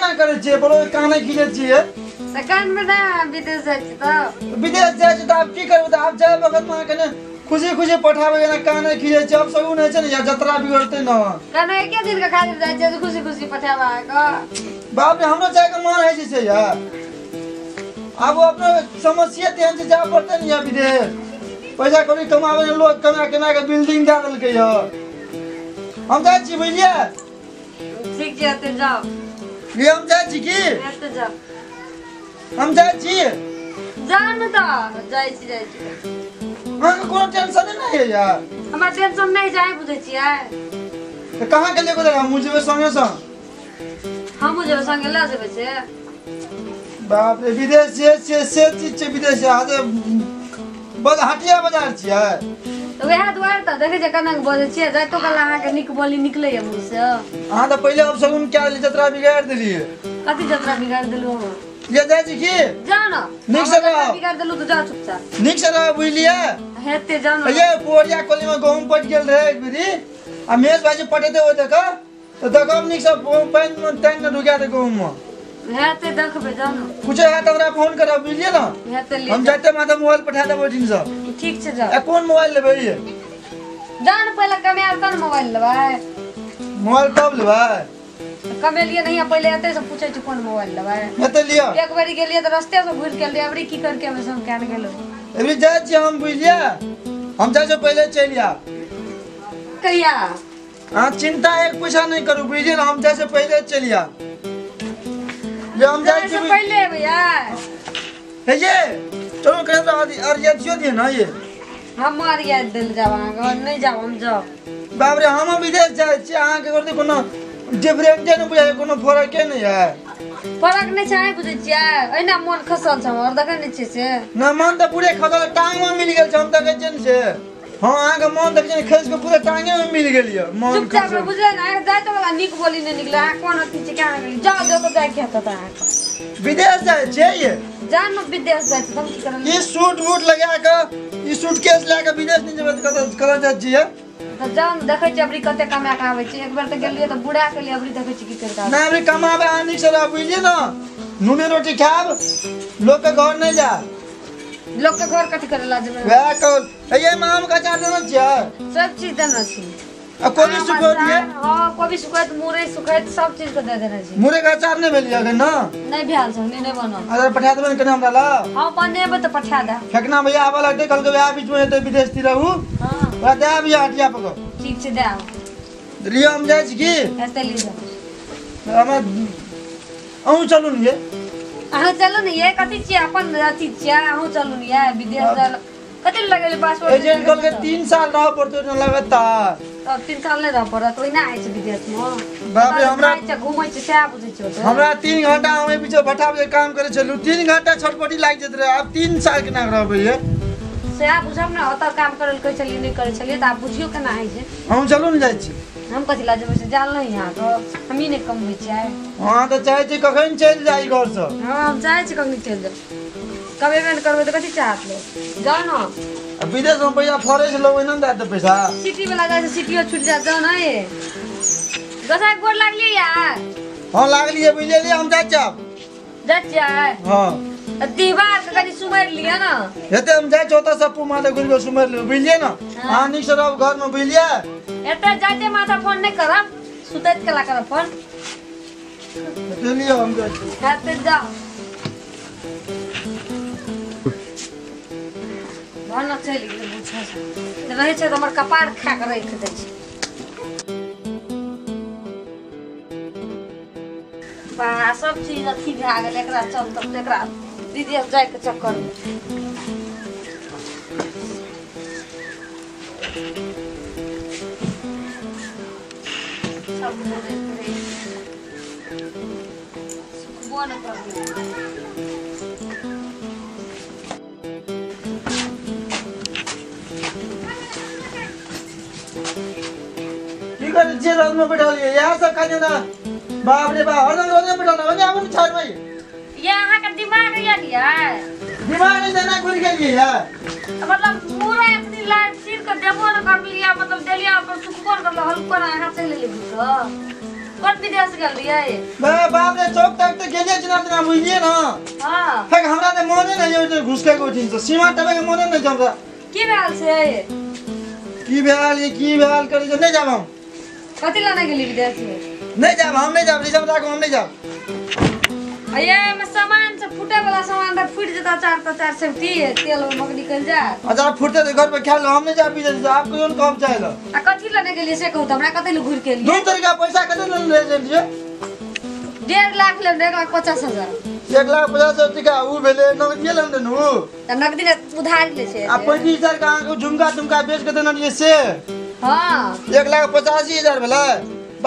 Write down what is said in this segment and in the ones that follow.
केना करे छिए बोलो काने खींचे छिए सेकंड में ना विदेश जाय छी त विदेश जाय छी त आप की करबो त आप जाय वक्त में कने खुशी खुशी पठाबे ना काने खींचे छी अब सब नहीं छै ने या जतरा बिगड़ते न कने एके दिन के खातिर जाय छी खुशी खुशी पठाबा का बाप रे हमरो जाय के मन है छै यार अब अपने समस्या तेन से जा पड़ते न या विदेश पैसा कौड़ी कमावे लोग कमा कमा के बिल्डिंग दे देल के या हम जाय छी बुझलिए ठीक छै त जाओ ये हम जाय छी की त जाओ हम जाय छी जान त जाय छी हां कोनो टेंशन नहीं है यार हमरा टेंशन नहीं जाय बुझै छियै तो कहां के लेको जाय मुझे संगे संग हम मुझे संगे ले जेबै से बाप रे विदेश से चीज छै विदेश आजे बड़ हटिया बाजार छियै तो वह दुआर त देखे जे कनक बजे छियै जाय तो कला अहाँ के निक बोली निकले है मुंह से हां तो पहले अब सगुन क्या ली जतरा बिगाड़ देलिए कथि जतरा बिगाड़ देलु हम ये जाय छी की जानो निक से रहो बिगाड़ देलु तो जा चुपचाप निक से रहो बुझलिए हेते जानो ये पोरिया कोली में गहूम पट गेल रहे एक बिरी आ मेज भाजी पटेते हो देखो तो देखो निक से पानी में टैंक में ढुका दे गहूम में हेते देखबे जानो पूछे है तो हमरा फोन करा बुझलिए ना हेते ले हम जाते माथा मोबाइल पठा देबो दिन से ठीक छै जा कौन मोबाइल लेबै ये जान पहले कमे तन मोबाइल लेबै मोबाइल कब लेबै कमेलिए नहीं पहले एते से पूछै छी कोन मोबाइल लेबै एते लियो एक बारी गेलिए त रास्ते से घुर के ले अबरी की करके हम सब कान गेलो अभी जाय छी हम बुझलिए हम जाय से पहले चल आ कहिया हां चिंता एक पैसा नहीं करू बुझलिए ना हम जाय से पहले चल आ ये हम जाय छी पहले भैया हे ये चलो करे तो अर्जेंसियो दिए ना ये हमार याद दिल जावा नहीं जाओ हम जाओ बाप रे हम विदेश जाय छी अहाँ के करते कोनो डिफरेंट न बुझाय कोनो फरक नहीं है फरक नहीं छै बुझै छियै एना मन खसल छ और देखै नहीं छै से ना मन त पूरे खसल टांग में मिल गेल छ हम त कहै छै हां अहाँ के मन देखै खस के पूरे टांगे में मिल गेल ये मन चुपचाप बुझै ना जाय तो वाला निक बोली नहीं निकला कोन अथि छै क्या गेली जाओ जो तो जाय के त विदेश जाय छै ये जान विदेश जाय तुम की करन ई सूट बूट लगा के ई सूटकेस ला के विदेश नहीं जेबै त कत जाय छियै त जान देखै छी अबरी कते कमा के आबै छी एक बार त गेलिए त बुढ़ा के लिए अबरी देखै छी की करता ना अबरी कमाबे आनी से बुझलिए ना नूने रोटी खाब लोग के घर नहीं जा लोग के घर कथि करे ला जेबै वह कल ये माम का चाट देना चाहिए सब चीज देना छी आ कोबी सुखो दिए हां कोबी सुखैत मुरे सुखैत सब चीज के दे देना छी मुरे का अचार नहीं भेलिए अगर ना नहीं भेल छ नहीं बनल अगर पठा देबे कने हमरा ला हां बनेबे त पठा दे फेकना भैया आबा लगते कल के ब्याह बीच में तो विदेश ती रहू हां ओरा दे भैया हटिया पको ठीक छै दे लियो हम जाय छी की एते ली जा हम अहू चलू ने ये अहाँ चलू ने ये कथि छी अपन अथि छी अहू चलू ने ये विदेश जाय कथि लगेले पासपोर्ट एजेंट कल के 3 साल रह पड़तो न लगातार अब 3 साल ले रह पड़त ओइना आइ छै विदेश में बाप रे हमरा घुमै छै से बुझै छै तो हमरा 3 घंटा हम पीछे भटाबे काम करे छलु 3 घंटा छटपटी लाग जत रहे अब 3 साल के ना रहबै ये से आप बुझब ना ओत काम करल कह चली नहीं करे छलिए त आप बुझियो केना आइ छै हम चलू न जाय छी हम कथि ला जेबै से जान नहीं यहां तो हम ही नहीं कमबै छियै हां त चाहे छी कखन चल जाई घर से हां हम चाहे छी कखन चल जाब कबे पेमेंट करबै त कथि चाहत लो जाओ ना अब विदेश में पैसा फरे से लोग न दे पैसा सिटी वाला जाय से सिटीओ छूट जा जाओ ना ये गसा गोर लागली यार हां लागलिए बुझलिए हम जाय छी जाय हां दीवार के कनी सुमर लिया ना हेते हम जाय छोटा सप्पू माता गुरु सुमर ले बुझलिए ना हां निक से रह घर में बुझलिए एते जाते माथा फोन नहीं करब सुतैत कला करब फोन चलिए हम जाय छी खाते जाओ भन चली गेल बुझा रहे छै त हमर कपार खा के रख दै छै बा सब चीज अथी भए गेल एकरा चलते एकरा विदेश जाय के चक्कर में सब मोरे करे सुखबो न कर जे रंग में बैठा लिए यहाँ सब खाने ना बाप रे बाप हर रंग में बैठा ना वने अपन छाड़ भाई ये यहाँ का दिमाग या दिया दिमाग नहीं देना खुल के लिए यार मतलब पूरा एक दिन लाइट सिर के देबो न कर लिया मतलब देलिया पर सुखबो न कर हल्को ना हाथ से ले ले तो कौन विदेश गेल दिए बे बाप रे चौक तक तो गेले जना जना बुझिए ना हां फेक हमरा त मने नै यो घुसके को दिन छ सीमा टबे के मने नै जमरा की भेल से की भेल करी जे नै जाब हम कथि लाने गेली विदेश में नै जाब हम नै जाब रिजम राखो हम नै जाब अये में सामान से फूटे वाला सामान त फूट जता 4 से तेल में मग निकल जा अच्छा फुटते तो घर पे ख्याल हम नहीं जा पीछे से आप कौन काम चाहिए आ कथि लाने गेली से कहू त हमरा कतै ल घुर के लिए दो तरीका पैसा कते ले लीजिए 1.5 लाख ले 1,50,000 1,50,000 टका उ भेले नगदी ले देनु त नगदी उधार ले से आ 35,000 का को झुमका तुमका बेच के देना ये से हां 1,85,000 भेले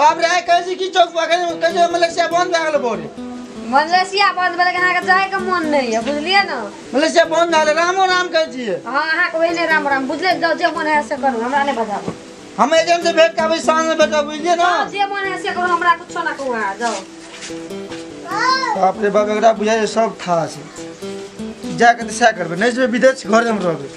बाप रे कैसी की चौक पर कैसे मलेशिया बंद भए गेल बोरे मलेशिया बंद भेल अहाँ के जाय के मन नहीं है बुझलिए ना मलेशिया बंद भए रामो राम कहै छियै हां अहाँ के वही राम राम बुझले जाओ जे मन है से करू हमरा नहीं बताबो हम एजेंट से भेट के साँझ में भेट बुझलिए ना जे मन है से करू हमरा कुछ ना कहू आ जाओ बाप रे बाप एकरा बुझाय सब था छै जाके त सै करबे नै जेबे विदेश घर में रहबे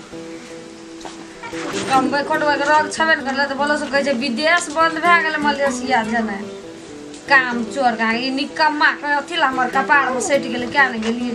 कम खोटवा के रग छबे न करले त बोलो से कहै छै विदेश बंद भए गेल मलेशिया जने काम चोर का ई निकम्मा के अथि ला हमर कपार में सटि गेल क्या न गेलिए